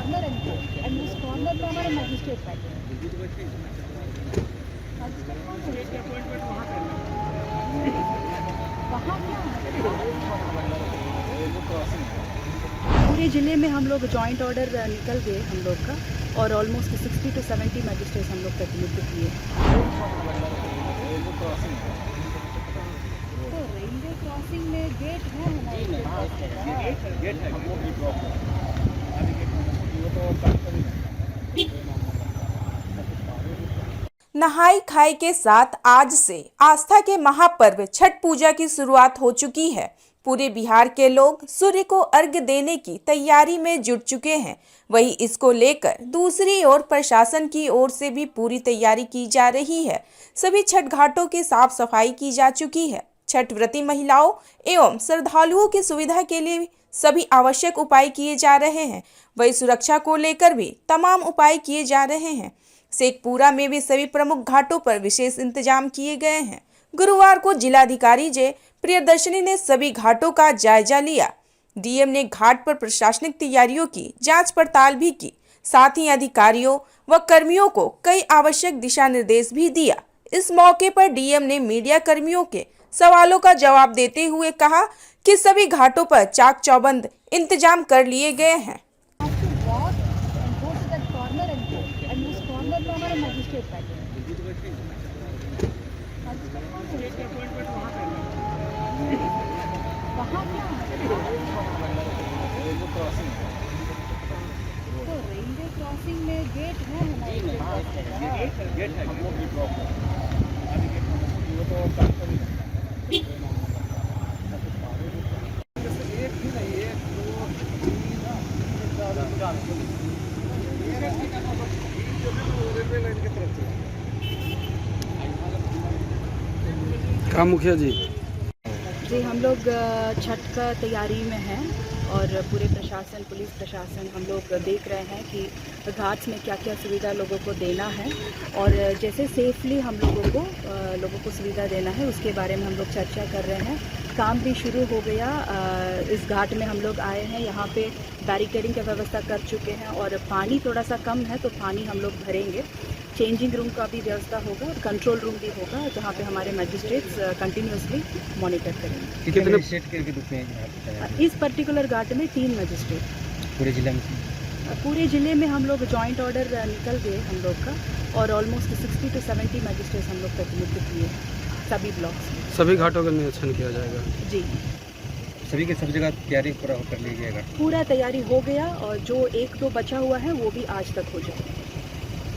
corner and उस corner पे हमारे magistrate बैठे हैं। वहाँ पूरे ज़िले में हम लोग जॉइंट ऑर्डर निकल गए हम लोग का, और ऑलमोस्ट 60 to 70 मैजिस्ट्रेट्स हम लोग प्रतिनिधित्व किए। तो रेलवे क्रॉसिंग में गेट है नहाई खाई के साथ आज से आस्था के महापर्व छठ पूजा की शुरुआत हो चुकी है। पूरे बिहार के लोग सूर्य को अर्घ्य देने की तैयारी में जुट चुके हैं। वहीं इसको लेकर दूसरी ओर प्रशासन की ओर से भी पूरी तैयारी की जा रही है। सभी छठ घाटों की साफ सफाई की जा चुकी है। छठ व्रती महिलाओं एवं श्रद्धालुओं की सुविधा के लिए सभी आवश्यक उपाय किए जा रहे हैं। वहीं सुरक्षा को लेकर भी तमाम उपाय किए जा रहे हैं। शेखपुरा में भी सभी प्रमुख घाटों पर विशेष इंतजाम किए गए हैं। गुरुवार को जिलाधिकारी जे प्रियदर्शनी ने सभी घाटों का जायजा लिया। डीएम ने घाट पर प्रशासनिक तैयारियों की जांच पड़ताल भी की। साथ ही अधिकारियों व कर्मियों को कई आवश्यक दिशा निर्देश भी दिया। इस मौके पर डीएम ने मीडिया कर्मियों के सवालों का जवाब देते हुए कहा कि सभी घाटों पर चाक चौबंद इंतजाम कर लिए गए हैं। तो रेलवे क्रॉसिंग में गेट है का मुखिया जी हम लोग छठ का तैयारी में हैं और पूरे प्रशासन, पुलिस प्रशासन हम लोग देख रहे हैं कि घाट्स में क्या क्या सुविधा लोगों को देना है और जैसे सेफली हम लोगों को सुविधा देना है उसके बारे में हम लोग चर्चा कर रहे हैं। काम भी शुरू हो गया। इस घाट में हम लोग आए हैं, यहाँ पे बैरिकेडिंग का व्यवस्था कर चुके हैं और पानी थोड़ा सा कम है तो पानी हम लोग भरेंगे। चेंजिंग रूम का भी व्यवस्था होगा और कंट्रोल रूम भी होगा जहाँ पे हमारे मैजिस्ट्रेट्स कंटिन्यूसली मॉनिटर करेंगे। कितने मैजिस्ट्रेट के रूप में इस पर्टिकुलर घाट में 3 मैजिस्ट्रेट पूरे जिले में? पूरे ज़िले में हम लोग जॉइंट ऑर्डर निकल गए हम लोग का, और ऑलमोस्ट 60 to 70 मैजिस्ट्रेट्स हम लोग प्रतिनिधित्व किए सभी ब्लॉक्स में। सभी घाटों का निरीक्षण किया जाएगा जी, सभी के सब जगह तैयारी पूरा कर ली जाएगा। पूरा तैयारी हो गया और जो 1-2 बचा हुआ है वो भी आज तक हो जाएगा।